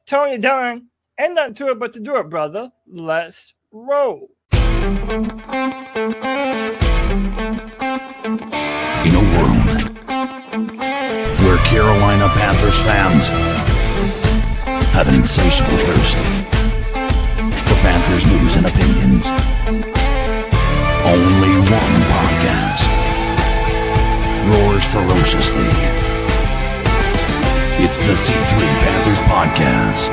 Tony Dunn. Ain't nothing to it but to do it, brother. Let's roll. In a world where Carolina Panthers fans have an insatiable thirst for Panthers news and opinions, only one podcast roars ferociously. It's the C3 Panthers Podcast.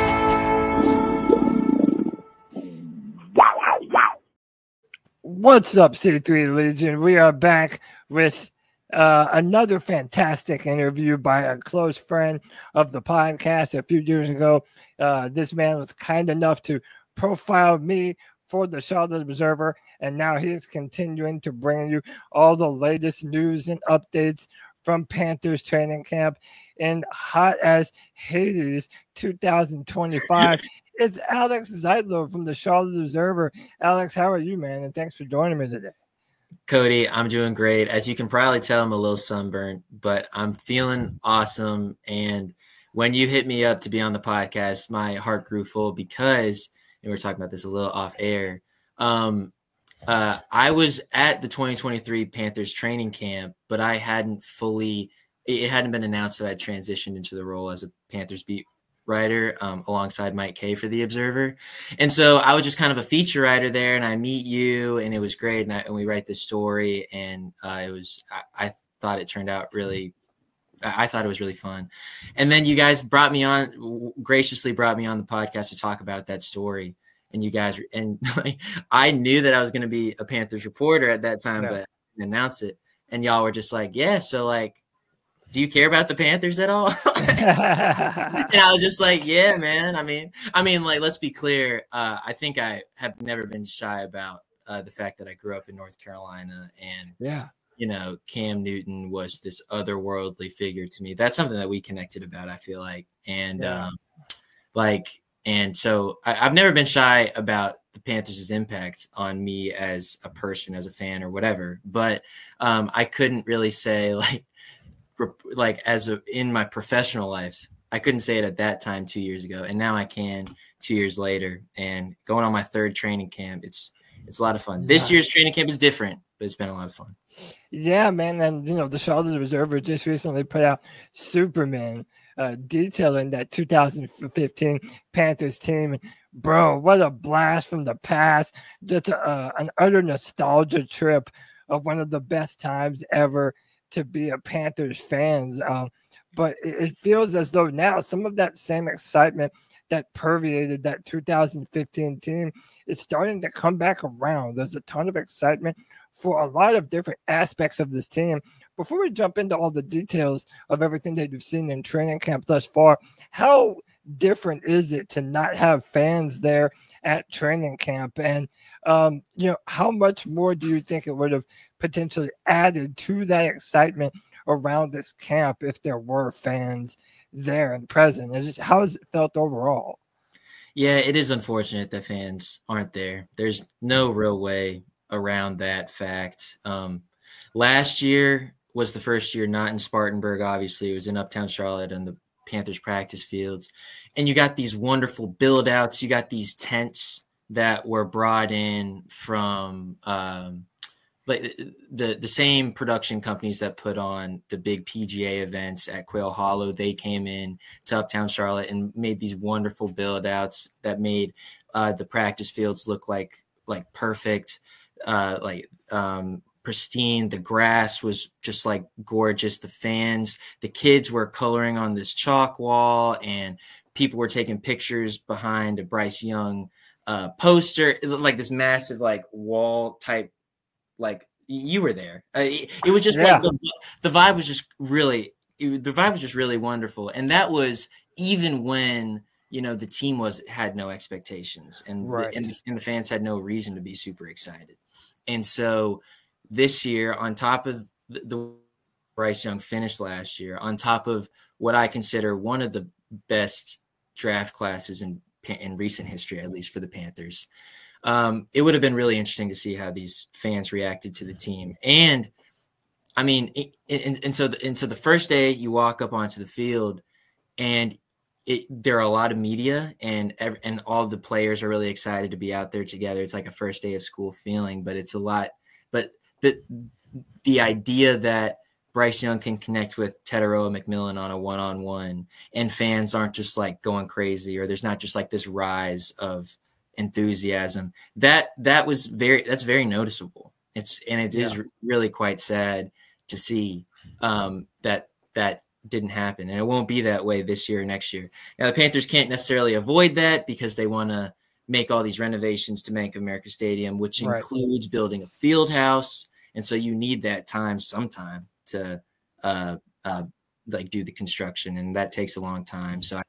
What's up, C3 Legion? We are back with another fantastic interview by a close friend of the podcast. A few years ago, this man was kind enough to profile me for the Charlotte Observer, and now he is continuing to bring you all the latest news and updates from Panthers training camp in hot as Hades 2025. It's Alex Zeitler from the Charlotte Observer. Alex, how are you, man? And thanks for joining me today. Cody, I'm doing great. As you can probably tell, I'm a little sunburned, but I'm feeling awesome. And when you hit me up to be on the podcast, my heart grew full because, and we were talking about this a little off air, I was at the 2023 Panthers training camp, but it hadn't been announced that I transitioned into the role as a Panthers beat writer alongside Mike Kay for the Observer. And so I was just kind of a feature writer there, and I meet you, and it was great. And we write this story, and I thought it turned out I thought it was really fun. And then you guys graciously brought me on the podcast to talk about that story. And you guys, and I knew that I was going to be a Panthers reporter at that time, but I didn't announce it. And y'all were just like, yeah, so like, do you care about the Panthers at all? And I was just like, yeah, man. I mean, like, let's be clear. I think I have never been shy about the fact that I grew up in North Carolina, and Cam Newton was this otherworldly figure to me. That's something that we connected about, I feel like. And and so I've never been shy about the Panthers' impact on me as a person, as a fan, or whatever. But I couldn't really say in my professional life, I couldn't say it at that time 2 years ago, and now I can 2 years later. And going on my third training camp, it's a lot of fun. This year's training camp is different, but it's been a lot of fun. Yeah, man. And the Charlotte Observer just recently put out Superman, detailing that 2015 Panthers team. Bro, what a blast from the past. Just an utter nostalgia trip of one of the best times ever to be a Panthers fans. But it feels as though now some of that same excitement that permeated that 2015 team is starting to come back around. There's a ton of excitement for a lot of different aspects of this team. Before we jump into all the details of everything that you've seen in training camp thus far, how different is it to not have fans there at training camp? And, how much more do you think it would have potentially added to that excitement around this camp if there were fans there and present? And just how has it felt overall? Yeah, it is unfortunate that fans aren't there. There's no real way around that fact. Last year was the first year not in Spartanburg, obviously. It was in Uptown Charlotte and the Panthers practice fields. And you got these wonderful build-outs. You got these tents that were brought in from the same production companies that put on the big PGA events at Quail Hollow. They came in to Uptown Charlotte and made these wonderful build-outs that made the practice fields look like perfect, pristine. The grass was just like gorgeous. The fans, the kids were coloring on this chalk wall, and people were taking pictures behind a Bryce Young poster. It looked like this massive wall type. You were there. It was just the vibe was just really wonderful. And that was even when the team had no expectations, and the fans had no reason to be super excited. And so this year, on top of the Bryce Young finish last year, on top of what I consider one of the best draft classes in recent history, at least for the Panthers, it would have been really interesting to see how these fans reacted to the team. And so the first day you walk up onto the field and there are a lot of media, and all the players are really excited to be out there together. It's like a first day of school feeling, but it's a lot. But the idea that Bryce Young can connect with Tetaroa McMillan on a one-on-one, and fans aren't just like going crazy, or there's not just like this rise of enthusiasm. That's very noticeable. It is really quite sad to see that didn't happen, and it won't be that way this year or next year. Now the Panthers can't necessarily avoid that because they want to make all these renovations to Bank of America Stadium, which includes building a field house, and so you need that sometime to like do the construction, and that takes a long time. So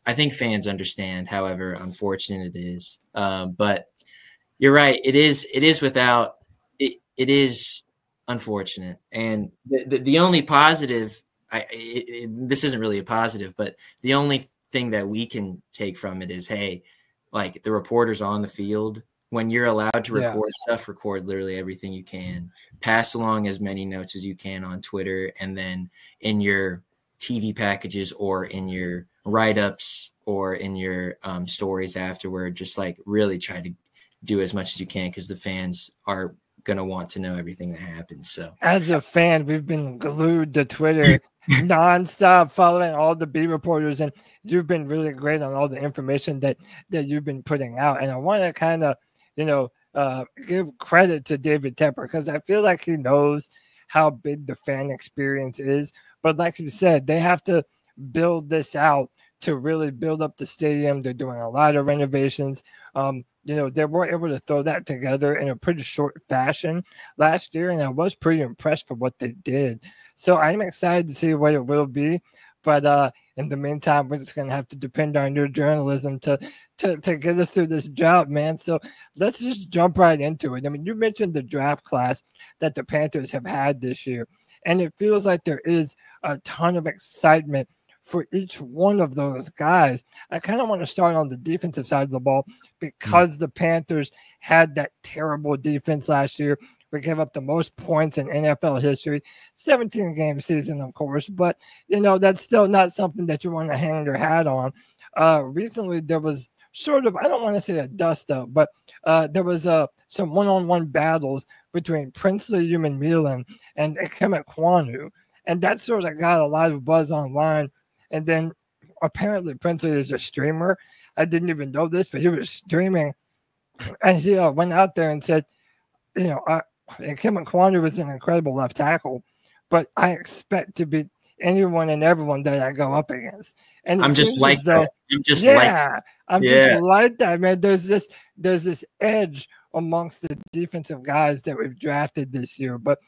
I think fans understand, however unfortunate it is. But you're right, it is unfortunate. And the only positive, this isn't really a positive, but the only thing that we can take from it is, hey, like the reporters on the field, when you're allowed to record stuff, record literally everything you can. Pass along as many notes as you can on Twitter, and then in your TV packages or in your write-ups or in your stories afterward, just like really try to do as much as you can, because the fans are going to want to know everything that happens. So as a fan, we've been glued to Twitter nonstop, following all the beat reporters, and you've been really great on all the information that you've been putting out. And I want to kind of give credit to David Tepper, because I feel like he knows how big the fan experience is. But like you said, they have to build this out to really build up the stadium. They're doing a lot of renovations. They were able to throw that together in a pretty short fashion last year, and I was pretty impressed for what they did. So I'm excited to see what it will be. But in the meantime, we're just going to have to depend on your journalism to get us through this job, man. So let's just jump right into it. I mean, you mentioned the draft class that the Panthers have had this year, and it feels like there is a ton of excitement for each one of those guys. I kind of want to start on the defensive side of the ball, because the Panthers had that terrible defense last year. We gave up the most points in NFL history, 17-game season, of course, but, that's still not something that you want to hang your hat on. Recently, there was sort of, I don't want to say a dust-up, but there was some one-on-one battles between Princely Umanmielen and Ikem Ekwonu, and that sort of got a lot of buzz online. And then apparently Princely is a streamer. I didn't even know this, but he was streaming, and he went out there and said, Ikem Ekwonu was an incredible left tackle, but I expect to beat anyone and everyone that I go up against. And I'm just like that. Just like that, man. There's this edge amongst the defensive guys that we've drafted this year. But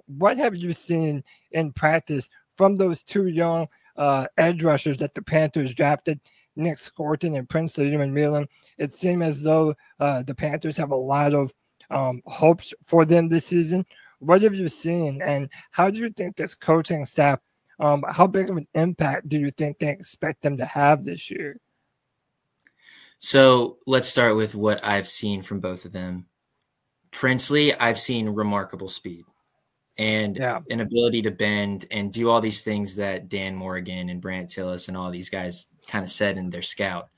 what have you seen in practice from those two young edge rushers that the Panthers drafted, Nick Scorton and Princely Umanmielen? It seemed as though the Panthers have a lot of hopes for them this season. What have you seen, and how do you think this coaching staff, how big of an impact do you think they expect them to have this year? So let's start with what I've seen from both of them. Princely, I've seen remarkable speed and an ability to bend and do all these things that Dan Morgan and Brant Tillis and all these guys kind of said in their scout.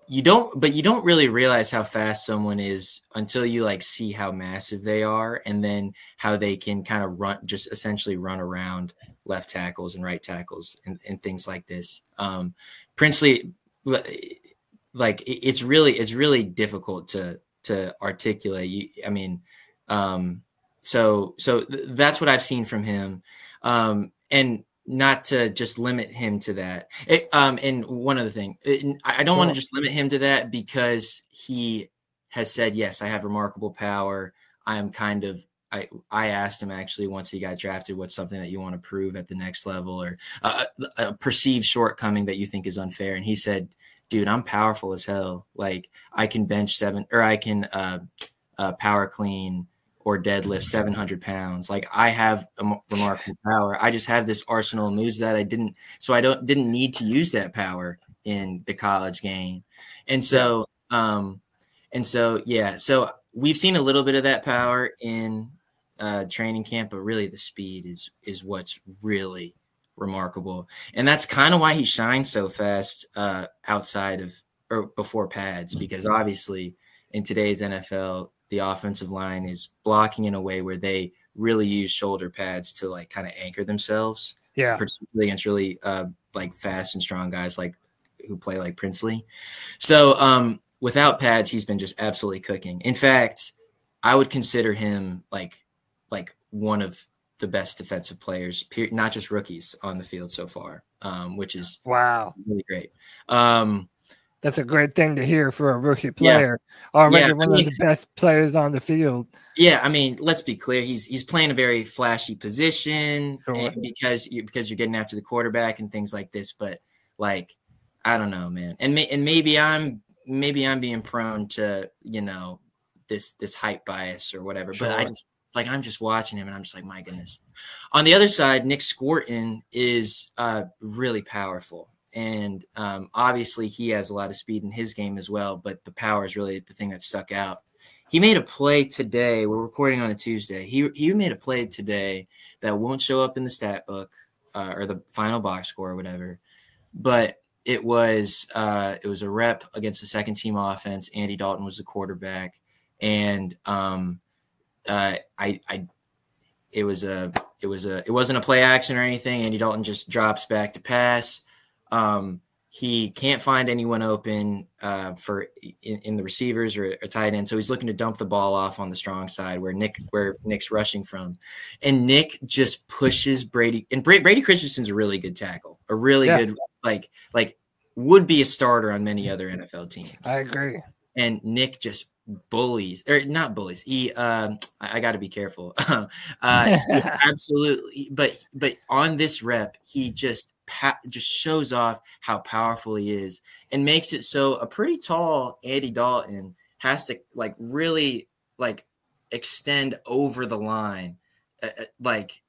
You don't really realize how fast someone is until you like see how massive they are, and then how they can kind of just essentially run around left tackles and right tackles and things like this. Princely, like it's really difficult to articulate. So that's what I've seen from him, and not to just limit him to that. And one other thing, I don't want to just limit him to that, because he has said, yes, I have remarkable power. I asked him actually once he got drafted, what's something that you want to prove at the next level, or a perceived shortcoming that you think is unfair. And he said, dude, I'm powerful as hell. Like I can bench 7, or I can power clean or deadlift 700 pounds. Like I have a remarkable power. I just have this arsenal of moves that I didn't need to use that power in the college game. And so, so we've seen a little bit of that power in training camp, but really the speed is what's really remarkable. And that's kind of why he shines so fast outside of or before pads, because obviously in today's NFL, the offensive line is blocking in a way where they really use shoulder pads to like kind of anchor themselves. Yeah. Particularly against really like fast and strong guys like who play like Princely. So without pads, he's been just absolutely cooking. In fact, I would consider him like one of the best defensive players, not just rookies, on the field so far, which is wow, really great. That's a great thing to hear for a rookie player. Already one of the best players on the field. Yeah, I mean, let's be clear. He's playing a very flashy position because you're getting after the quarterback and things like this. But like, I don't know, man. And maybe I'm being prone to, you know, this hype bias or whatever. Sure. But I'm just watching him and I'm just like, my goodness. On the other side, Nick Scorton is really powerful. And obviously he has a lot of speed in his game as well, but the power is really the thing that stuck out. He made a play today. We're recording on a Tuesday. He made a play today that won't show up in the stat book or the final box score or whatever, but it was a rep against the second team offense. Andy Dalton was the quarterback, and it wasn't a play action or anything. Andy Dalton just drops back to pass. He can't find anyone open in the receivers or a tight end, so he's looking to dump the ball off on the strong side where Nick's rushing from, and Nick just pushes Brady. And Brady Christensen's a really good tackle, a really good like would be a starter on many other NFL teams. I agree. And Nick just bullies, or not bullies. He I got to be careful. Absolutely, but on this rep, he just shows off how powerful he is and makes it so a pretty tall Andy Dalton has to like really like extend over the line, like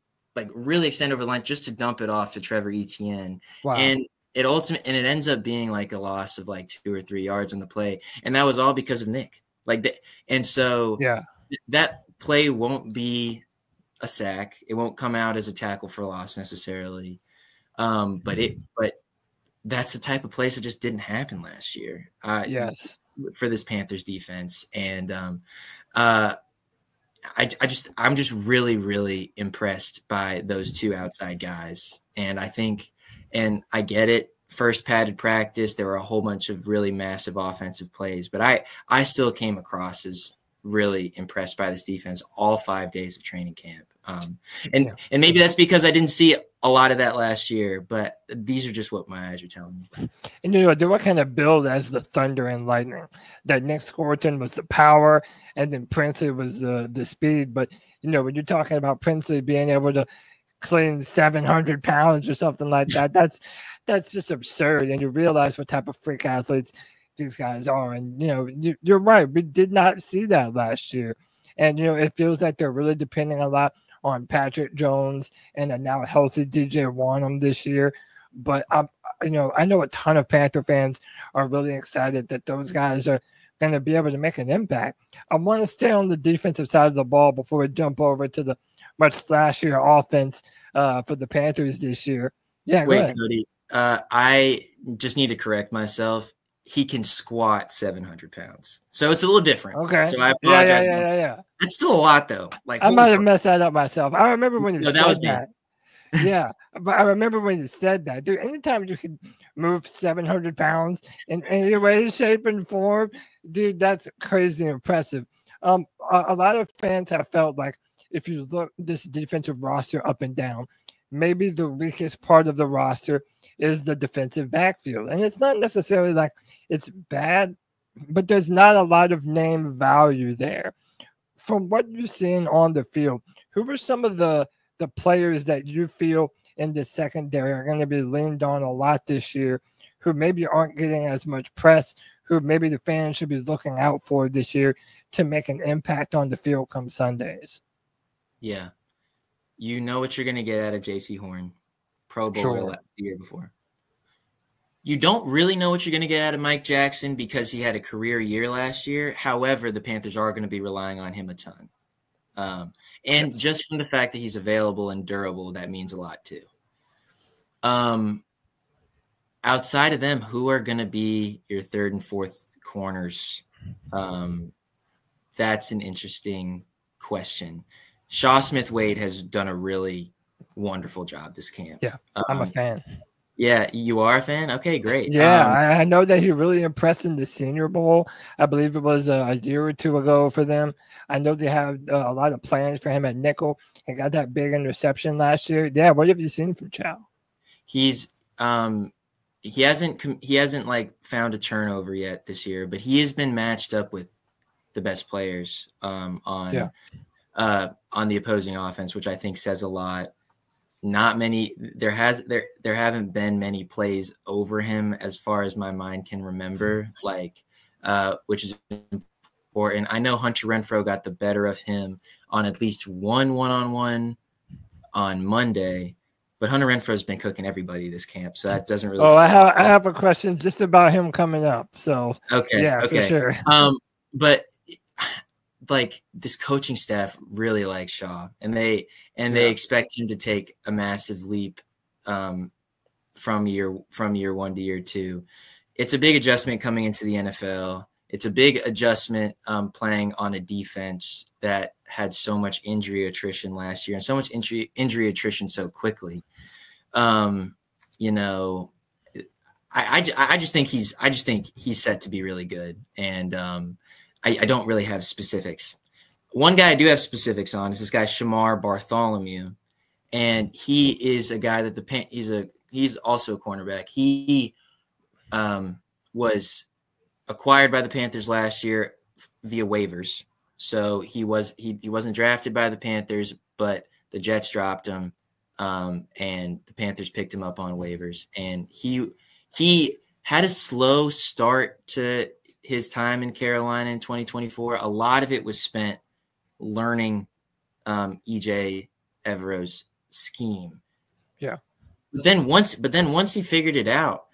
really extend over the line just to dump it off to Trevor Etienne. Wow. And it ends up being like a loss of like 2 or 3 yards on the play, and that was all because of Nick. And so that play won't be a sack. It won't come out as a tackle for loss necessarily. But that's the type of plays that just didn't happen last year. For this Panthers defense. And I'm just really, really impressed by those two outside guys. And I get it. First padded practice, there were a whole bunch of really massive offensive plays, but I still came across as really impressed by this defense all 5 days of training camp. And maybe that's because I didn't see a lot of that last year, but these are just what my eyes are telling me. And you know, they were kind of billed as the thunder and lightning. That Nick Scorton was the power, and then Princely was the speed. But you know, when you're talking about Princely being able to clean 700 pounds or something like that, that's just absurd. And you realize what type of freak athletes these guys are. And you know, you're right. We did not see that last year. And you know, it feels like they're really depending a lot on Patrick Jones and a now healthy DJ Wonnum this year. But I know a ton of Panther fans are really excited that those guys are going to be able to make an impact. I want to stay on the defensive side of the ball before we jump over to the much flashier offense for the Panthers this year. Yeah, wait, Cody. I just need to correct myself. He can squat 700 pounds. So it's a little different. Okay. So I apologize. Yeah. That's still a lot, though. Like I might have messed that up myself. I remember when you said that. Yeah, but I remember when you said that. Dude, anytime you can move 700 pounds in any way, shape, and form, dude, that's crazy impressive. A lot of fans have felt like if you look this defensive roster up and down, maybe the weakest part of the roster is the defensive backfield. And it's not necessarily like it's bad, but there's not a lot of name value there. From what you've seen on the field, who are some of the players that you feel in the secondary are going to be leaned on a lot this year, who maybe aren't getting as much press, who maybe the fans should be looking out for this year to make an impact on the field come Sundays? Yeah. You know what you're going to get out of J.C. Horn, Pro Bowler the year before. You don't really know what you're going to get out of Mike Jackson because he had a career year last year. However, the Panthers are going to be relying on him a ton. And just from the fact that he's available and durable, that means a lot too. Outside of them, who are going to be your third and fourth corners? That's an interesting question. Shaw Smith-Wade has done a really wonderful job this camp. Yeah, I'm a fan. Yeah, you are a fan? Okay, great. Yeah, I know that he really impressed in the Senior Bowl. I believe it was a year or two ago for them. I know they have a lot of plans for him at nickel. He got that big interception last year. Yeah, what have you seen from Chow? He's he hasn't like found a turnover yet this year, but he has been matched up with the best players on the opposing offense, which I think says a lot. Not many there haven't been many plays over him as far as my mind can remember, like which is important. I know Hunter Renfrow got the better of him on at least one-on-one on Monday, but Hunter Renfrow's been cooking everybody this camp, so that doesn't really. I have a question just about him coming up. So okay, for sure. But like this coaching staff really likes Shaw, and they expect him to take a massive leap from year one to year two. It's a big adjustment coming into the NFL. It's a big adjustment playing on a defense that had so much injury attrition last year and so much injury attrition so quickly. You know, I just think he's set to be really good, and I don't really have specifics. One guy I do have specifics on is this guy Shamar Bartholomew, and he is a guy that he's also a cornerback. He was acquired by the Panthers last year via waivers, so he wasn't drafted by the Panthers, but the Jets dropped him, and the Panthers picked him up on waivers, and he had a slow start to his time in Carolina in 2024. A lot of it was spent learning EJ Evero's scheme. Yeah. But then once he figured it out,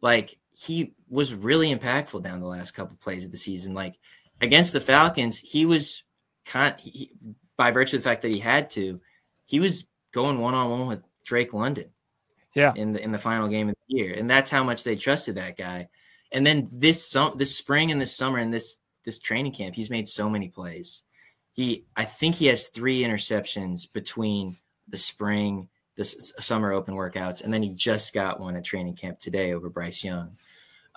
like he was really impactful down the last couple plays of the season. Like against the Falcons, he was by virtue of the fact that he was going one-on-one with Drake London. Yeah. In the final game of the year. And that's how much they trusted that guy. And then this spring and this summer and this training camp, he's made so many plays. I think he has 3 interceptions between the summer open workouts, and then he just got one at training camp today over Bryce Young.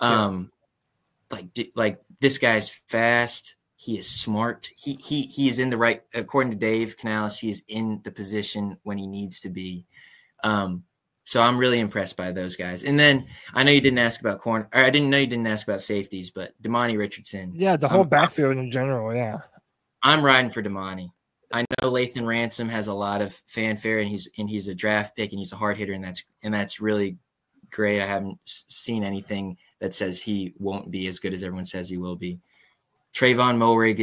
Like this guy's fast. He is smart. He is in the right, according to Dave Canales, he is in the position when he needs to be. So I'm really impressed by those guys. And then I know you didn't ask about corner, or I didn't know you didn't ask about safeties, but Damani Richardson. Yeah, the whole backfield in general. Yeah, I'm riding for Damani. I know Lathan Ransom has a lot of fanfare, and he's a draft pick, and he's a hard hitter, and that's really great. I haven't seen anything that says he won't be as good as everyone says he will be. Trayvon Moehrig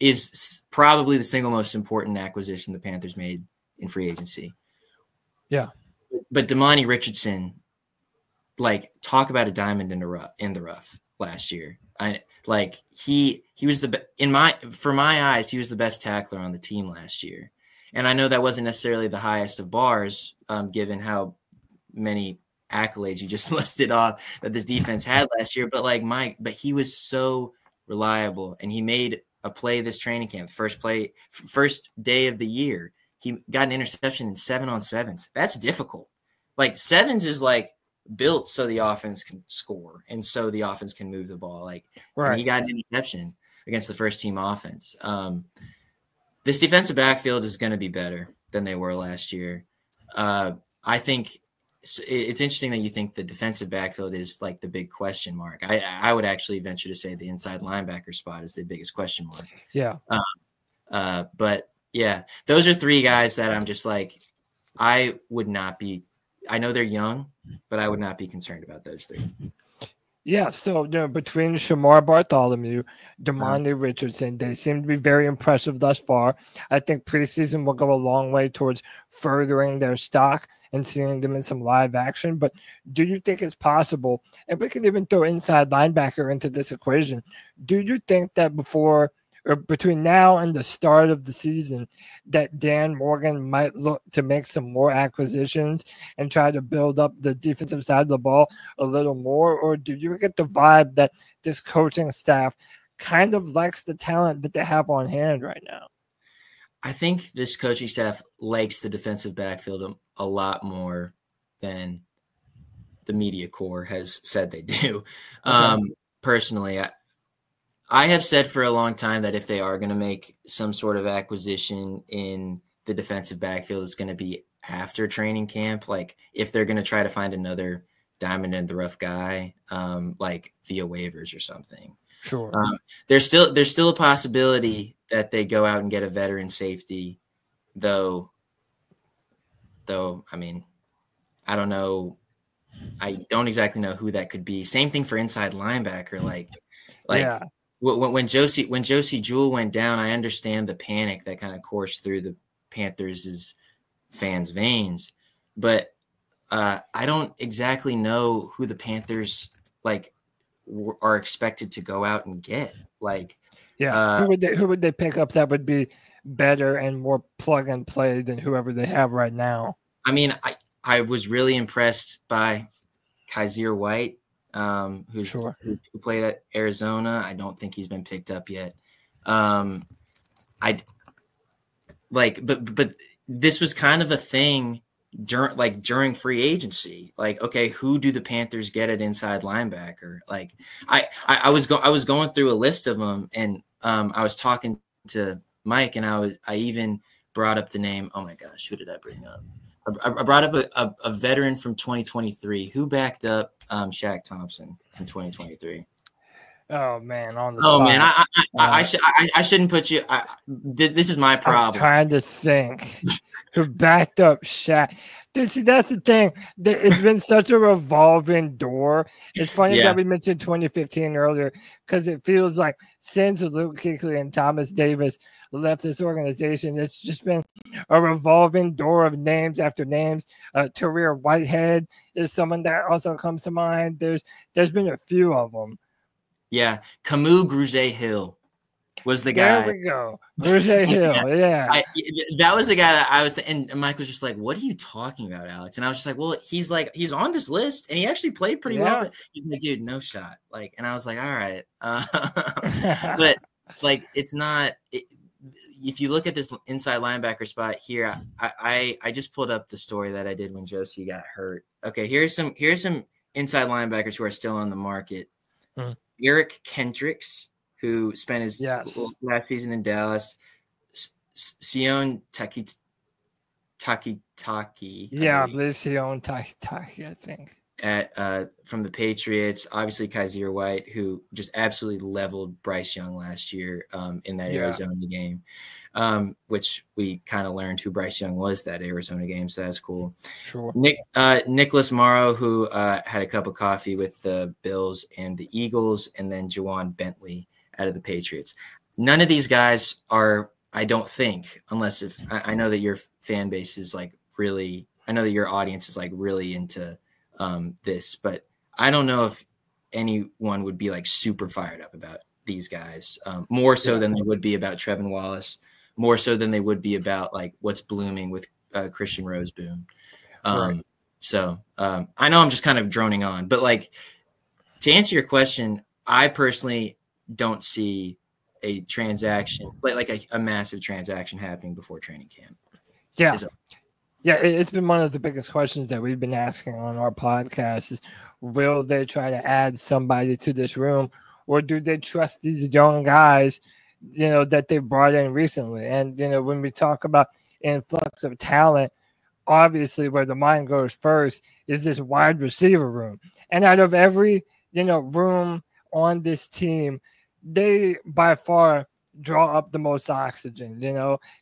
is probably the single most important acquisition the Panthers made in free agency. Yeah. But Damani Richardson, like, talk about a diamond in the rough last year. He was for my eyes, he was the best tackler on the team last year. And I know that wasn't necessarily the highest of bars, given how many accolades you just listed off that this defense had last year. But he was so reliable, and he made a play this training camp, first day of the year. He got an interception in 7-on-7s. That's difficult. Like sevens is like built so the offense can score and so the offense can move the ball. Like right. He got an interception against the first team offense. This defensive backfield is going to be better than they were last year. I think it's interesting that you think the defensive backfield is like the big question mark. I would actually venture to say the inside linebacker spot is the biggest question mark. Yeah. But yeah, those are 3 guys that I'm just like, I know they're young, but I would not be concerned about those 3. Yeah, so between Shamar Bartholomew, Damani Richardson, they seem to be very impressive thus far. I think preseason will go a long way towards furthering their stock and seeing them in some live action. But do you think it's possible, and we can even throw inside linebacker into this equation, do you think that before or between now and the start of the season that Dan Morgan might look to make some more acquisitions and try to build up the defensive side of the ball a little more? Or do you get the vibe that this coaching staff kind of likes the talent that they have on hand right now? I think this coaching staff likes the defensive backfield a lot more than the media corps has said they do. Okay. Personally, I have said for a long time that if they are going to make some sort of acquisition in the defensive backfield, it's going to be after training camp. Like if they're going to try to find another diamond in the rough guy, like via waivers or something. Sure. There's still a possibility that they go out and get a veteran safety, though. I mean, I don't know. I don't exactly know who that could be. Same thing for inside linebacker. Like. Yeah. When Josie Jewell went down, I understand the panic that kind of coursed through the Panthers' fans' veins, but I don't exactly know who the Panthers are expected to go out and get. Who would they pick up that would be better and more plug and play than whoever they have right now? I mean, I was really impressed by Kyzir White. Who played at Arizona. I don't think he's been picked up yet. But this was kind of a thing during free agency. Like, okay, who do the Panthers get at inside linebacker? Like, I was going through a list of them, and I was talking to Mike, and I even brought up the name. Oh my gosh, who did I bring up? I brought up a veteran from 2023 who backed up Shaq Thompson in 2023. Oh man, on the spot. Man, I shouldn't put you. This is my problem. I'm trying to think who backed up Shaq. Dude, see, that's the thing. It's been such a revolving door. It's funny that we mentioned 2015 earlier because it feels like since Luke Kuechly and Thomas Davis left this organization, it's just been a revolving door of names after names. Tahir Whitehead is someone that also comes to mind. There's been a few of them. Yeah, Camus Grugier-Hill was the guy. There we go. Grugier-Hill, yeah. That was the guy that I was, and Mike was just like, "What are you talking about, Alex?" And I was just like, "Well, he's on this list, and he actually played pretty well." But he's like, "Dude, no shot." Like, and I was like, "All right," but it's not. If you look at this inside linebacker spot here, I just pulled up the story that I did when Josie got hurt. Okay, here's some inside linebackers who are still on the market. Eric Kendricks, who spent his last season in Dallas. Sion Taki. Yeah, I believe Sion Taki, I think. From the Patriots, obviously Kyzir White, who just absolutely leveled Bryce Young last year in that Arizona game, which we kind of learned who Bryce Young was that Arizona game, so that's cool. Sure. Nicholas Morrow, who had a cup of coffee with the Bills and the Eagles, and then Juwan Bentley out of the Patriots. None of these guys are, I don't think, unless if I know that your fan base is really, I know that your audience is really into this, but I don't know if anyone would be super fired up about these guys, more so than they would be about Trevin Wallace, more so than they would be about what's blooming with Christian Roseboom. Right. So I know I'm just kind of droning on, but to answer your question, I personally don't see a transaction, a massive transaction happening before training camp. Yeah. Yeah, it's been one of the biggest questions that we've been asking on our podcast is, will they try to add somebody to this room, or do they trust these young guys, that they brought in recently? And, when we talk about influx of talent, obviously where the mind goes first is this wide receiver room. And out of every, room on this team, they by far draw up the most oxygen,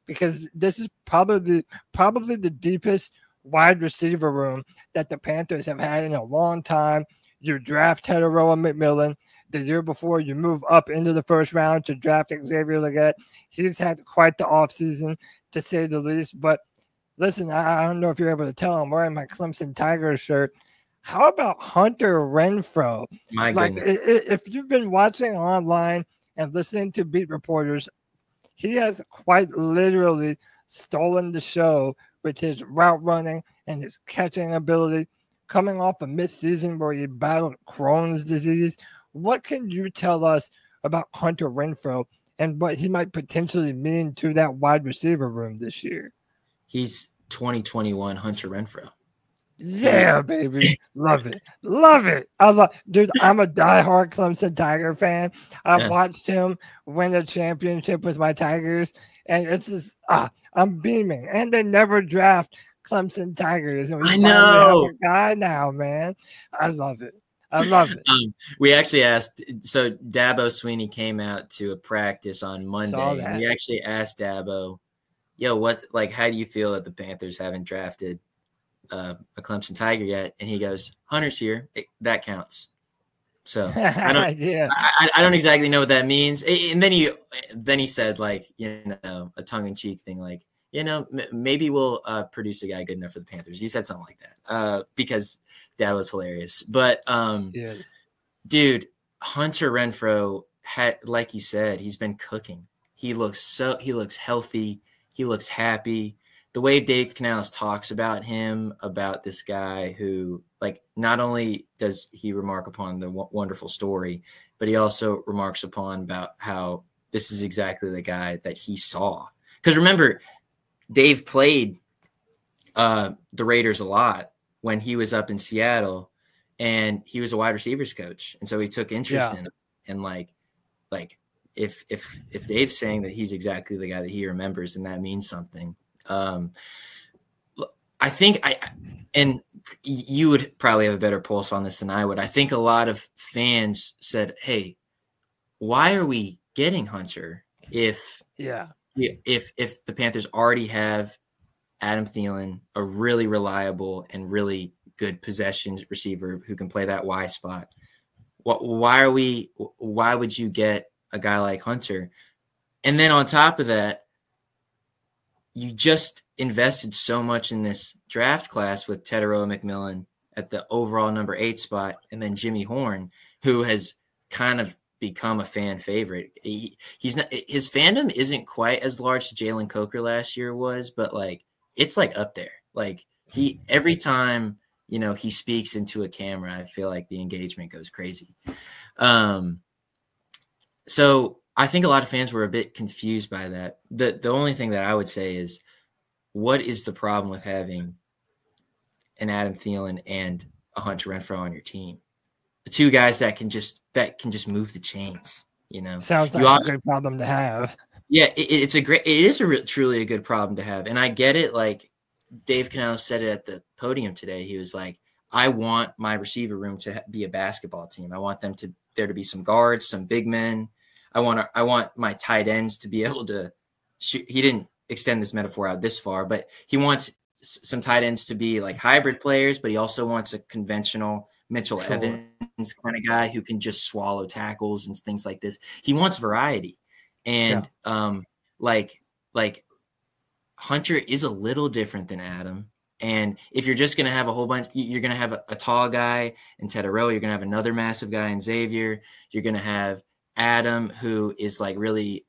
because this is probably the deepest wide receiver room that the Panthers have had in a long time. You draft Teteroa McMillan. The year before, you move up into the first round to draft Xavier Legette. He's had quite the offseason, to say the least. But listen, I don't know if you're able to tell, I'm wearing my Clemson Tigers shirt. How about Hunter Renfrow? My goodness. If you've been watching online and listening to beat reporters, he has quite literally stolen the show with his route running and his catching ability. Coming off a midseason where he battled Crohn's disease, what can you tell us about Hunter Renfrow and what he might potentially mean to that wide receiver room this year? He's 2021 Hunter Renfrow. Yeah, baby. Love it. Love it. Dude, I'm a diehard Clemson Tiger fan. I've watched him win a championship with my Tigers, and it's just, I'm beaming. And they never draft Clemson Tigers. And we finally have a guy now, man. I love it. I love it. We actually asked, so Dabo Sweeney came out to a practice on Monday, and we actually asked Dabo, how do you feel that the Panthers haven't drafted a Clemson Tiger yet? And he goes, Hunter's here. That counts. So I don't exactly know what that means. And then he said, like, a tongue-in-cheek thing, like, maybe we'll produce a guy good enough for the Panthers. He said something like that because that was hilarious. But dude, Hunter Renfrow had, like you said, he's been cooking. He looks healthy. He looks happy. The way Dave Canales talks about him, about this guy who, like, not only does he remark upon the wonderful story, but he also remarks upon about how this is exactly the guy that he saw. Because remember, Dave played the Raiders a lot when he was up in Seattle, and he was a wide receivers coach. And so he took interest in him. And like if Dave's saying that he's exactly the guy that he remembers, then that means something. I think and you would probably have a better pulse on this than I would. I think a lot of fans said, hey, why are we getting Hunter if the Panthers already have Adam Thielen, a really reliable and really good possession receiver who can play that Y spot? Why would you get a guy like Hunter? And then on top of that, you just invested so much in this draft class with Teteroa McMillan at the overall number 8 spot, and then Jimmy Horn, who has kind of become a fan favorite. He's not, his fandom isn't quite as large as Jalen Coker last year was, but like it's like up there. Like every time he speaks into a camera, I feel like the engagement goes crazy. So I think a lot of fans were a bit confused by that. The only thing that I would say is, what is the problem with having an Adam Thielen and a Hunter Renfrow on your team? The two guys that can just move the chains. Sounds like a good problem to have. Yeah, it is truly a good problem to have, and I get it. Like Dave Canales said it at the podium today. He was like, "I want my receiver room to be a basketball team. I want there to be some guards, some big men. I want my tight ends to be able to shoot." He didn't extend this metaphor out this far, but he wants some tight ends to be like hybrid players, but he also wants a conventional Mitchell Evans kind of guy who can just swallow tackles and things like this. He wants variety. And like Hunter is a little different than Adam. And if you're just going to have a whole bunch, you're going to have a tall guy in Teteroa, you're going to have another massive guy in Xavier, you're going to have Adam, who is really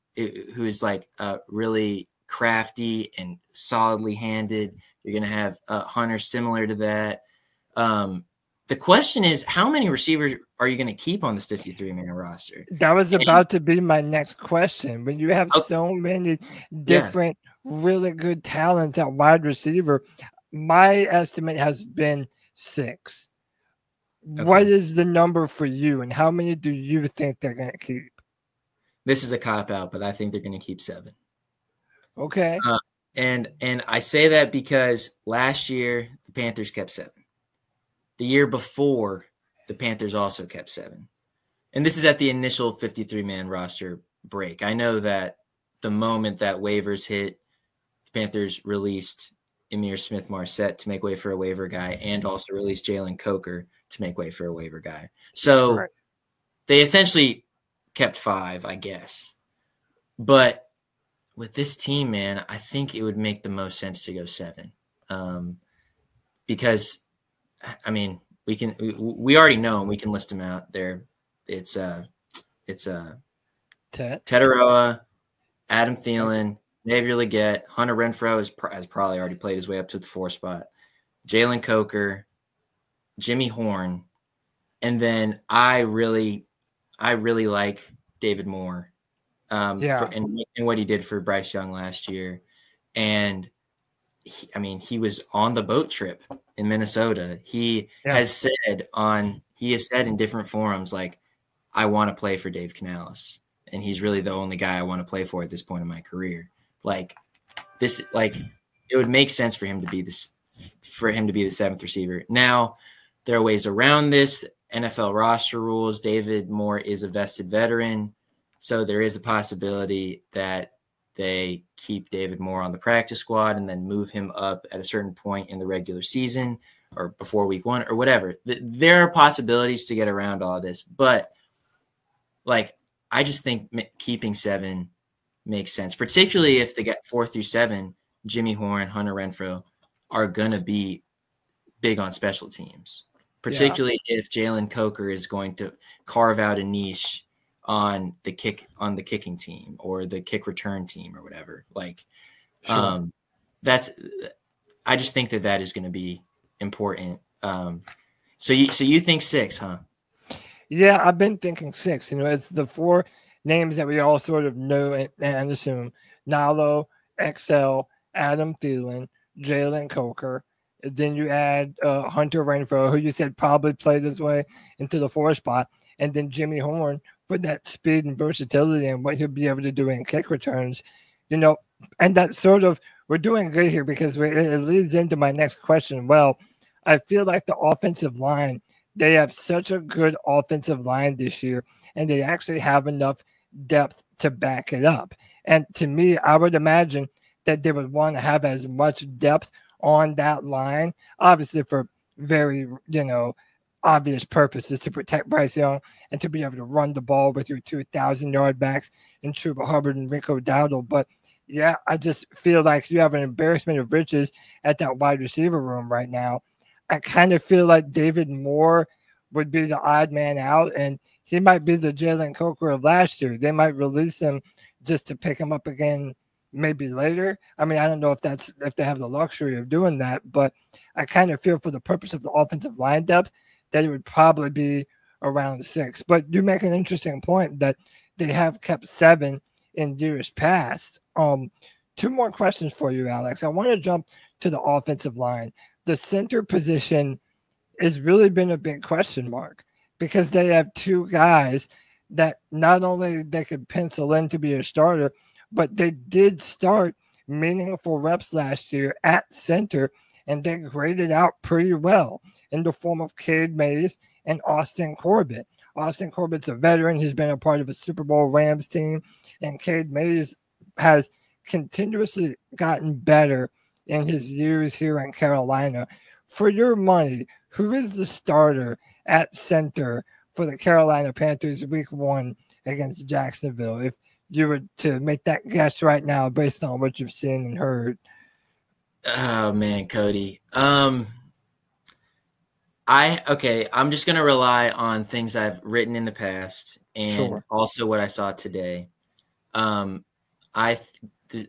crafty and solidly handed. You're going to have Hunter similar to that. The question is, how many receivers are you going to keep on this 53-man roster? That was about to be my next question. When you have so many different, really good talents at wide receiver, my estimate has been 6. Okay. What is the number for you, and how many do you think they're going to keep? This is a cop-out, but I think they're going to keep 7. Okay. And I say that because last year the Panthers kept 7. The year before, the Panthers also kept 7. And this is at the initial 53-man roster break. I know that the moment that waivers hit, the Panthers released Emir Smith-Marset to make way for a waiver guy, and also released Jalen Coker to make way for a waiver guy. So they essentially kept 5, I guess. But with this team, man, I think it would make the most sense to go 7. Because – I mean, we already know them. We can list them out there. It's Tetaroa, Adam Thielen, Xavier Legette, Hunter Renfrow has probably already played his way up to the 4 spot. Jalen Coker, Jimmy Horn, and then I really like David Moore, and what he did for Bryce Young last year, and he was on the boat trip in Minnesota. He has said in different forums, like, I want to play for Dave Canales, and he's really the only guy I want to play for at this point in my career. Like this, like it would make sense for him to be the 7th receiver. Now, there are ways around this. NFL roster rules. David Moore is a vested veteran, so there is a possibility that they keep David Moore on the practice squad and then move him up at a certain point in the regular season or before week 1 or whatever. There are possibilities to get around all this, but like I just think keeping 7 makes sense, particularly if they get 4 through 7. Jimmy Horn, Hunter Renfrow are going to be big on special teams, particularly if Jalen Coker is going to carve out a niche on the kicking team or the kick return team or whatever. Like, I just think that is going to be important. So you think 6, huh? Yeah, I've been thinking 6. It's the 4 names that we all sort of know and assume: Nalo, XL, Adam Thielen, Jalen Coker. Then you add Hunter Renfrow, who you said probably plays his way into the 4 spot, and then Jimmy Horn for that speed and versatility and what he'll be able to do in kick returns. And that sort of, we're doing good here because it leads into my next question. Well, I feel like the offensive line, they have such a good offensive line this year, and they actually have enough depth to back it up. And to me, I would imagine that they would want to have as much depth on that line, obviously for very, obvious purposes, to protect Bryce Young and to be able to run the ball with your 2,000-yard backs in Chuba Hubbard and Rico Dowdle. But yeah, I just feel like you have an embarrassment of riches at that wide receiver room right now. I kind of feel like David Moore would be the odd man out, and he might be the Jalen Coker of last year. They might release him just to pick him up again maybe later. I mean, I don't know if they have the luxury of doing that, but I kind of feel for the purpose of the offensive line depth that it would probably be around 6. But you make an interesting point that they have kept 7 in years past. 2 more questions for you, Alex. I want to jump to the offensive line. The center position has really been a big question mark because they have 2 guys that not only they could pencil in to be a starter, but they did start meaningful reps last year at center, and they graded out pretty well in the form of Cade Mays and Austin Corbett. Austin Corbett's a veteran. He's been a part of a Super Bowl Rams team, and Cade Mays has continuously gotten better in his years here in Carolina. For your money, who is the starter at center for the Carolina Panthers week 1 against Jacksonville? If you were to make that guess right now based on what you've seen and heard. Oh man, Cody. I'm just gonna rely on things I've written in the past and also what I saw today. The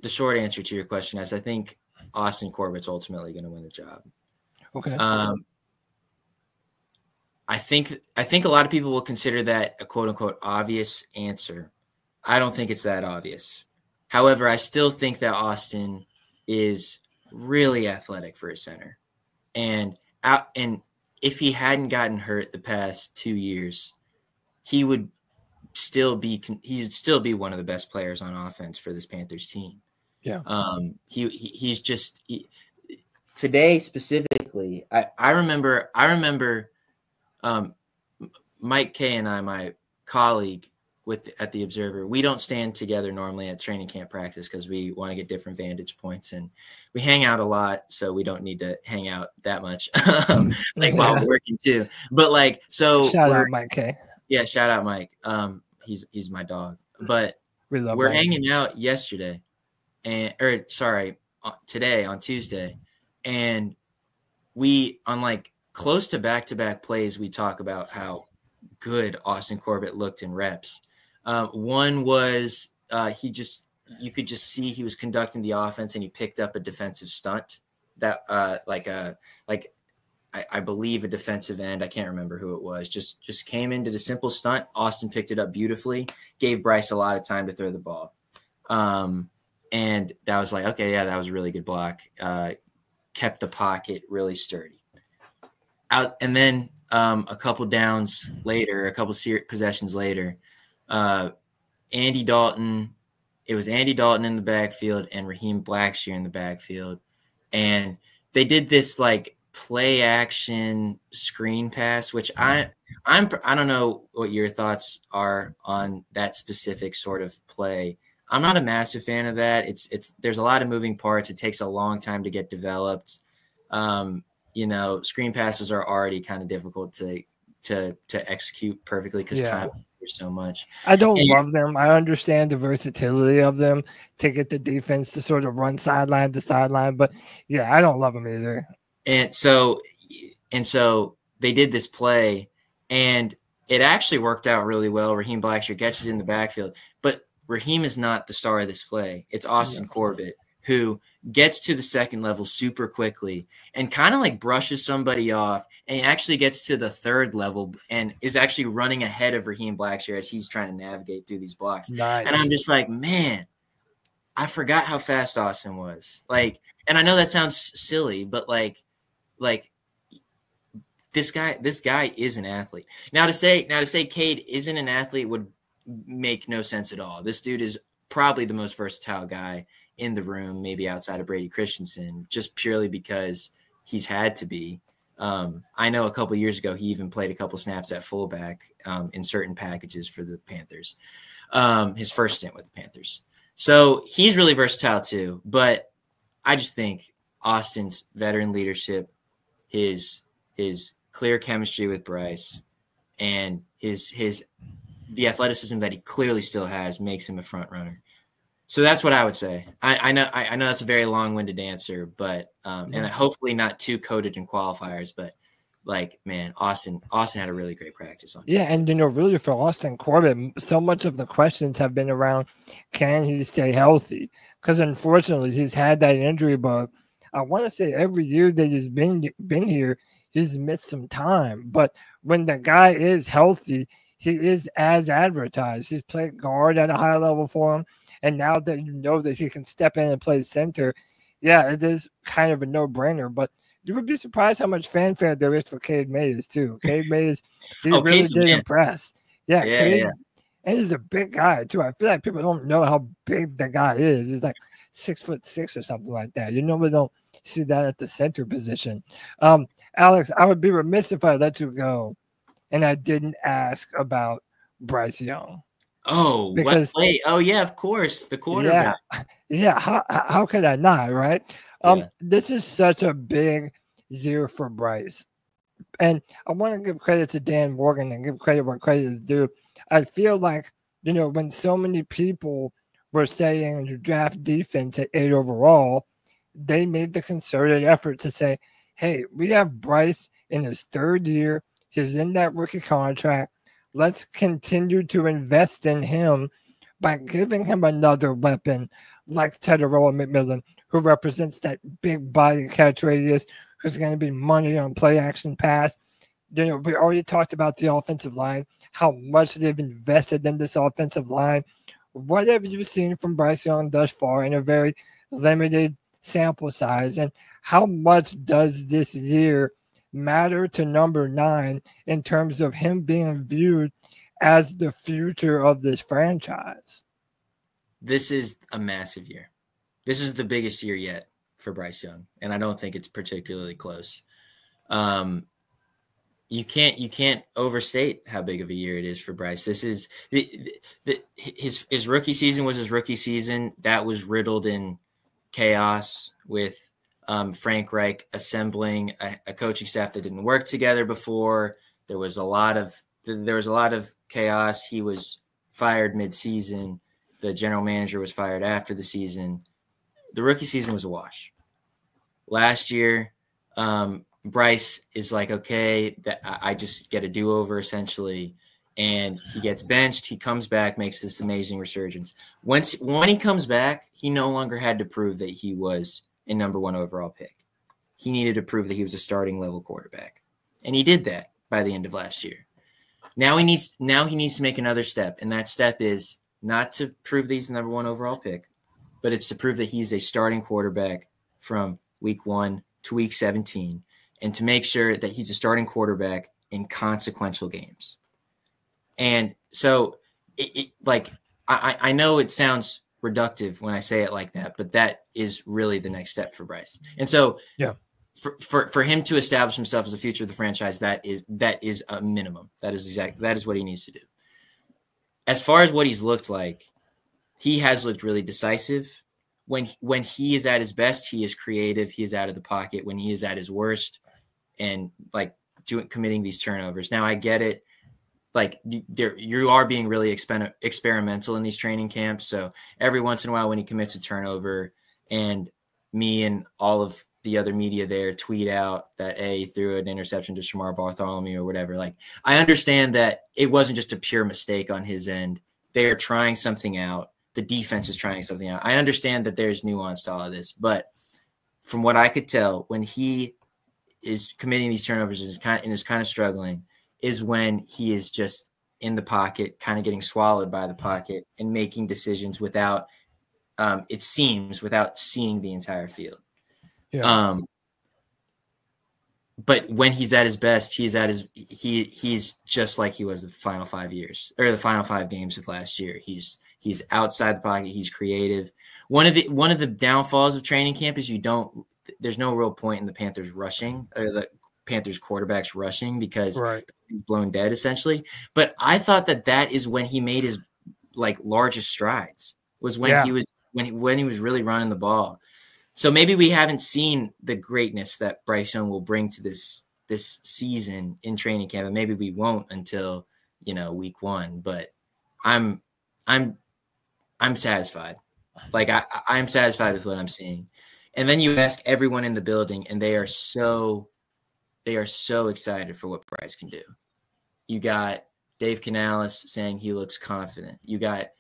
short answer to your question is I think Austin Corbett's ultimately going to win the job. Okay. I think a lot of people will consider that a quote unquote obvious answer. I don't think it's that obvious. However, I still think that Austin is really athletic for a center, and if he hadn't gotten hurt the past 2 years, he would still be one of the best players on offense for this Panthers team. Yeah. He's just today specifically. I remember Mike Kay and I, my colleague at the Observer, we don't stand together normally at training camp practice because we want to get different vantage points, and we hang out a lot, so we don't need to hang out that much while we're working too. But shout out Mike Kay. Yeah, shout out Mike. He's my dog. But we're hanging out yesterday, today on Tuesday, and we on close to back-to-back plays, we talk about how good Austin Corbett looked in reps. One was you could just see he was conducting the offense, and he picked up a defensive stunt that I believe a defensive end, I can't remember who it was, just came into the simple stunt. Austin picked it up beautifully, gave Bryce a lot of time to throw the ball. And that was like, okay, yeah, that was a really good block. Kept the pocket really sturdy. And then a couple downs later, a couple possessions later, Andy Dalton, it was Andy Dalton in the backfield and Raheem Blackshear in the backfield. And they did this like play action screen pass, which I don't know what your thoughts are on that specific sort of play. I'm not a massive fan of that. There's a lot of moving parts. It takes a long time to get developed. Screen passes are already kind of difficult to execute perfectly because time matters so much. I don't love them. I understand the versatility of them to get the defense to sort of run sideline to sideline, but yeah, I don't love them either. And so they did this play, and it actually worked out really well. Raheem Blackshear gets it in the backfield, but Raheem is not the star of this play. It's Austin Corbett, who gets to the second level super quickly and kind of like brushes somebody off, and he actually gets to the third level and is actually running ahead of Raheem Blackshear as he's trying to navigate through these blocks. Nice. And I'm just like, man, I forgot how fast Austin was. Like, and I know that sounds silly, but like this guy is an athlete. Now to say Cade isn't an athlete would make no sense at all. This dude is probably the most versatile guy in the room, maybe outside of Brady Christensen, just purely because he's had to be. I know a couple years ago he even played a couple snaps at fullback in certain packages for the Panthers. His first stint with the Panthers. So he's really versatile too. But I just think Austin's veteran leadership, his clear chemistry with Bryce, and the athleticism that he clearly still has makes him a front runner. So that's what I would say. I know that's a very long-winded answer, but and hopefully not too coded in qualifiers, but like, man, Austin had a really great practice on. Yeah, and really for Austin Corbett, so much of the questions have been around, can he stay healthy? Because unfortunately he's had that injury bug. I want to say every year that he's been here, he's missed some time. But when the guy is healthy, he is as advertised. He's played guard at a high level for him. And now that you know that he can step in and play center, yeah, it is kind of a no-brainer. But you would be surprised how much fanfare there is for Cade Mays, too. Cade Mays, he really did impress. Yeah, Cade, and he's a big guy, too. I feel like people don't know how big the guy is. He's like 6'6" or something like that. You normally don't see that at the center position. Alex, I would be remiss if I let you go and I didn't ask about Bryce Young. Oh, because wait. Oh, yeah, of course. The quarterback. Yeah. How could I not, right? This is such a big year for Bryce. And I want to give credit to Dan Morgan and give credit where credit is due. I feel like, when so many people were saying to draft defense at 8 overall, they made the concerted effort to say, hey, we have Bryce in his third year. He's in that rookie contract. Let's continue to invest in him by giving him another weapon like Tetairoa McMillan, who represents that big body catch radius, who's going to be money on play action pass. We already talked about the offensive line, how much they've invested in this offensive line. What have you seen from Bryce Young thus far in a very limited sample size? And how much does this year matter to number 9 in terms of him being viewed as the future of this franchise? This is a massive year. This is the biggest year yet for Bryce Young, and I don't think it's particularly close. You can't overstate how big of a year it is for Bryce. This is his rookie season was his rookie season. That was riddled in chaos with Frank Reich assembling a coaching staff that didn't work together before. There was a lot of chaos. He was fired mid-season. The general manager was fired after the season. The rookie season was a wash. Last year, Bryce is like, okay, that I just get a do-over essentially, and he gets benched. He comes back, makes this amazing resurgence. When he comes back, he no longer had to prove that he was a number 1 overall pick. He needed to prove that he was a starting level quarterback, and he did that by the end of last year. Now he needs to make another step, and that step is not to prove that he's the number 1 overall pick, but it's to prove that he's a starting quarterback from week 1 to week 17, and to make sure that he's a starting quarterback in consequential games. And so I know it sounds reductive when I say it like that, but that is really the next step for Bryce. And so yeah, for him to establish himself as the future of the franchise, that is a minimum. That is what he needs to do. As far as what he's looked like, he has looked really decisive. When he is at his best, he is creative. He is out of the pocket. When he is at his worst, and like committing these turnovers. Now I get it. Like you are being really experimental in these training camps. So every once in a while when he commits a turnover and me and all of the other media there tweet out that he threw an interception to Shamar Bartholomew or whatever. Like, I understand that it wasn't just a pure mistake on his end. They are trying something out. The defense is trying something out. I understand that there's nuance to all of this, but from what I could tell, when he is committing these turnovers and is kind of struggling, is when he is just in the pocket, kind of getting swallowed by the pocket and making decisions without, it seems, without seeing the entire field. Yeah. But when he's at his best, he's just like he was the final 5 years or the final 5 games of last year. He's outside the pocket. He's creative. One of the downfalls of training camp is there's no real point in the Panthers rushing or the Panthers quarterbacks rushing because he's blown dead essentially. But I thought that is when he made his largest strides, was when he was really running the ball. So maybe we haven't seen the greatness that Bryce Young will bring to this season in training camp, and maybe we won't until week 1. But I'm satisfied. I'm satisfied with what I'm seeing. And then you ask everyone in the building, and they are so excited for what Bryce can do. You got Dave Canales saying he looks confident. You got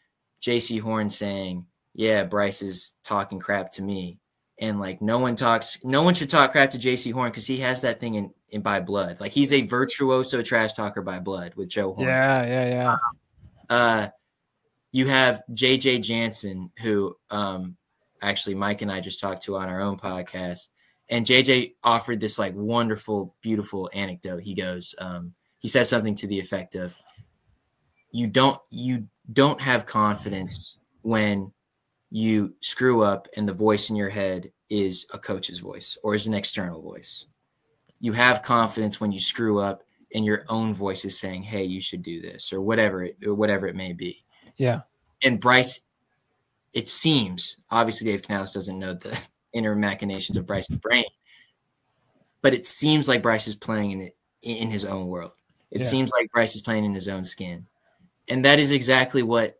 J.C. Horn saying, "Yeah, Bryce is talking crap to me." And no one should talk crap to J.C. Horn because he has that thing in by blood. He's a virtuoso trash talker by blood with Joe Horn. Yeah. You have J.J. Jansen, who actually Mike and I just talked to on our own podcast. And JJ offered this wonderful, beautiful anecdote. He goes, he says something to the effect of, you don't have confidence when you screw up and the voice in your head is a coach's voice or is an external voice. You have confidence when you screw up and your own voice is saying, "Hey, you should do this," or whatever it may be. Yeah. And Bryce, it seems, obviously Dave Canales doesn't know the inner machinations of Bryce's brain, but it seems like Bryce is playing in his own world. It seems like Bryce is playing in his own skin. And that's exactly what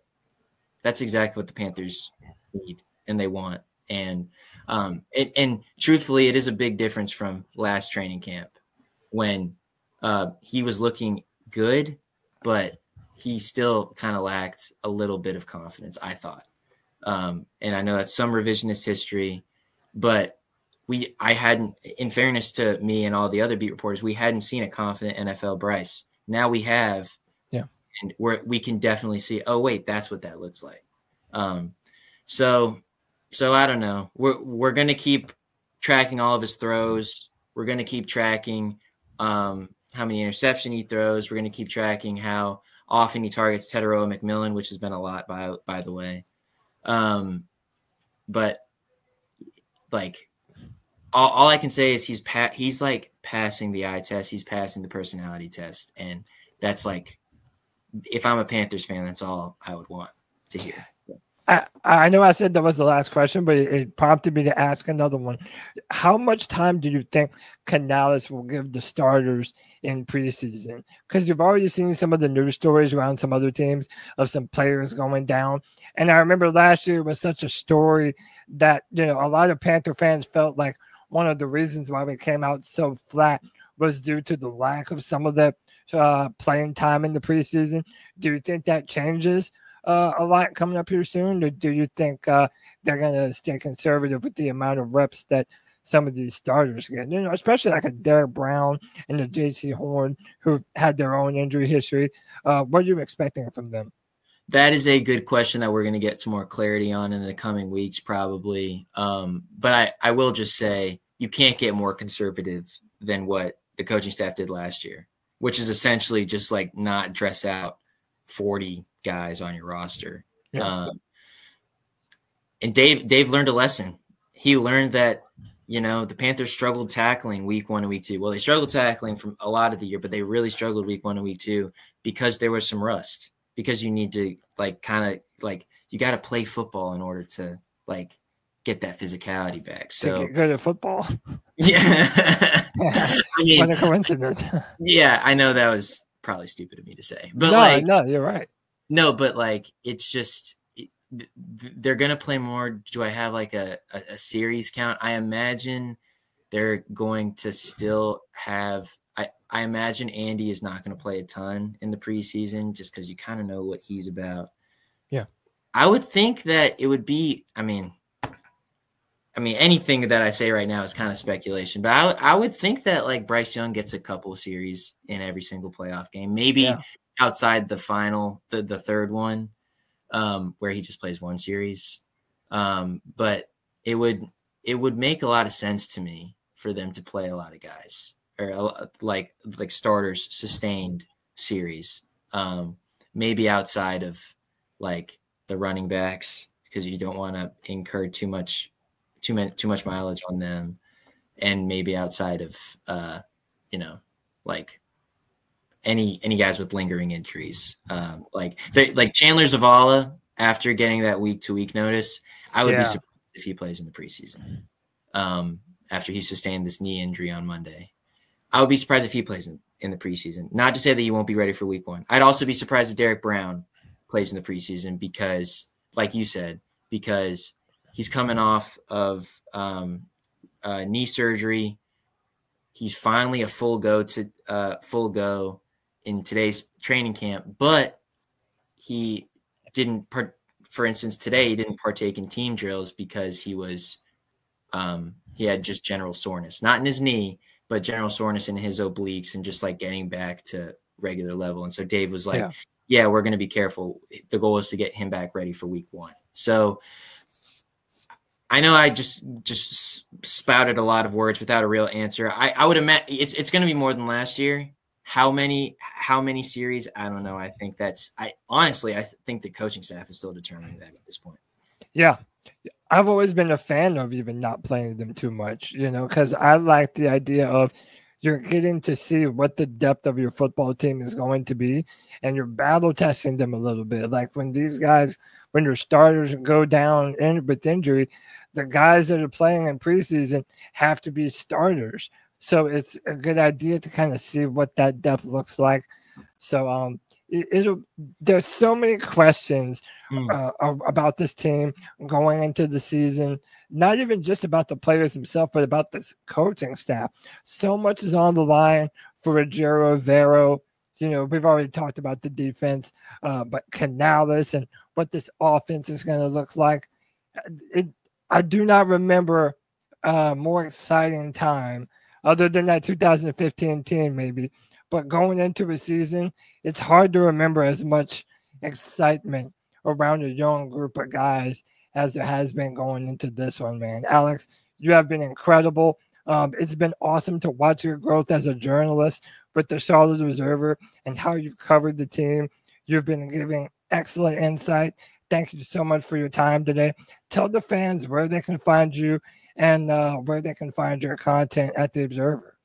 the Panthers need and they want. And truthfully, it is a big difference from last training camp when he was looking good, but he still kind of lacked a little bit of confidence, I thought. And I know that's some revisionist history, but I hadn't, in fairness to me and all the other beat reporters, we hadn't seen a confident NFL Bryce. Now we have, and we can definitely see, oh wait, that's what that looks like. So I don't know. We're going to keep tracking all of his throws. We're going to keep tracking how many interception he throws. We're going to keep tracking how often he targets Teteroa McMillan, which has been a lot by the way. But all I can say is he's passing the eye test. He's passing the personality test. And that's if I'm a Panthers fan, that's all I would want to hear. So. I know I said that was the last question, but it prompted me to ask another one. How much time do you think Canales will give the starters in preseason? Because you've already seen some of the news stories around some other teams of some players going down. And I remember last year was such a story that, a lot of Panther fans felt like one of the reasons why we came out so flat was due to the lack of some of the playing time in the preseason. Do you think that changes a lot coming up here soon, or do you think they're going to stay conservative with the amount of reps that some of these starters get? Especially like a Derek Brown and a J.C. Horn, who've had their own injury history. What are you expecting from them? That is a good question that we're going to get some more clarity on in the coming weeks, probably. But I will just say you can't get more conservative than what the coaching staff did last year, which is essentially just like not dress out 40 guys on your roster. Yeah. And Dave learned a lesson. He learned that, the Panthers struggled tackling week 1 and week 2. Well, they struggled tackling from a lot of the year, but they really struggled week 1 and week 2 because there was some rust. Because you need to you got to play football in order to get that physicality back. So to get good at football. Yeah. I mean, what a coincidence. Yeah, I know that was probably stupid of me to say, but no, you're right. No, but it's just they're gonna play more. Do I have a series count? I imagine they're going to still have. I imagine Andy is not going to play a ton in the preseason just because you kind of know what he's about. Yeah. I would think that it would be, I mean, anything that I say right now is kind of speculation, but I would think that Bryce Young gets a couple of series in every single playoff game, maybe outside the final, the third one, where he just plays one series. But it would make a lot of sense to me for them to play a lot of guys. Or like starters sustained series, maybe outside of the running backs because you don't want to incur too much mileage on them, and maybe outside of any guys with lingering injuries, like Chandler Zavala after getting that week-to-week notice. I would be surprised if he plays in the preseason after he sustained this knee injury on Monday. I would be surprised if he plays in the preseason. Not to say that he won't be ready for week 1. I'd also be surprised if Derek Brown plays in the preseason because, like you said, because he's coming off of knee surgery. He's finally a full go in today's training camp, but he didn't. For instance, today he didn't partake in team drills because he had just general soreness, not in his knee, but general soreness in his obliques and just getting back to regular level. And so Dave was we're going to be careful. The goal is to get him back ready for week 1. So I know I just spouted a lot of words without a real answer. I would imagine it's going to be more than last year. How many series? I don't know. I think I think the coaching staff is still determining that at this point. Yeah. I've always been a fan of even not playing them too much, because I like the idea of you're getting to see what the depth of your football team is going to be, and you're battle testing them a little bit. Like when your starters go down with injury, the guys that are playing in preseason have to be starters. So it's a good idea to kind of see what that depth looks like. So there's so many questions about this team going into the season, not even just about the players themselves, but about this coaching staff. So much is on the line for Ejiro Evero. We've already talked about the defense, but Canales and what this offense is going to look like. I do not remember a more exciting time other than that 2015 team maybe. But going into a season, it's hard to remember as much excitement around a young group of guys as there has been going into this one, man. Alex, you have been incredible. It's been awesome to watch your growth as a journalist with the Charlotte Observer and how you covered the team. You've been giving excellent insight. Thank you so much for your time today. Tell the fans where they can find you and where they can find your content at the Observer.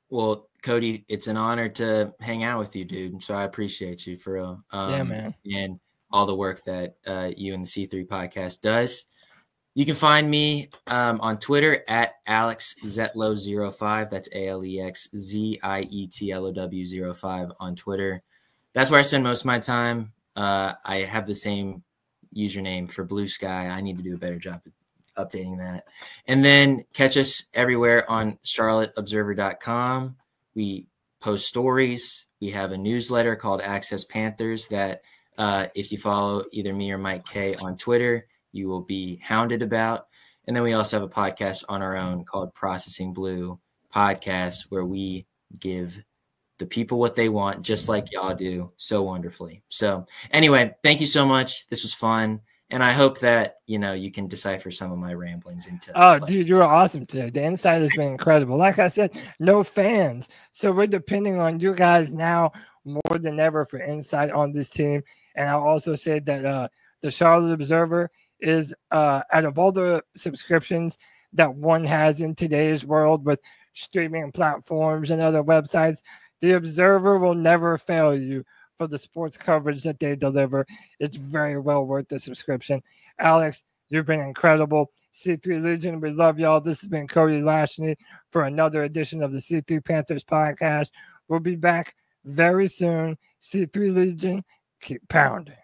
Well, Cody, it's an honor to hang out with you, dude. So I appreciate you for real. Yeah, man. And all the work that you and the C3 podcast does. You can find me on Twitter at AlexZetlow05. That's AlexZietlow05 on Twitter. That's where I spend most of my time. I have the same username for Blue Sky. I need to do a better job of updating that. And then catch us everywhere on charlotteobserver.com. We post stories. We have a newsletter called Access Panthers that if you follow either me or Mike K on Twitter, you will be hounded about. And then we also have a podcast on our own called Processing Blue Podcast, where we give the people what they want, just like y'all do so wonderfully. So anyway, thank you so much. This was fun. And I hope that, you can decipher some of my ramblings into. Oh, dude, you were awesome today. The insight has been incredible. Like I said, no fans. So we're depending on you guys now more than ever for insight on this team. And I also said that the Charlotte Observer is out of all the subscriptions that one has in today's world with streaming platforms and other websites, the Observer will never fail you for the sports coverage that they deliver. It's very well worth the subscription. Alex, you've been incredible. C3 Legion, we love y'all. This has been Cody Lashney for another edition of the C3 Panthers podcast. We'll be back very soon. C3 Legion, keep pounding.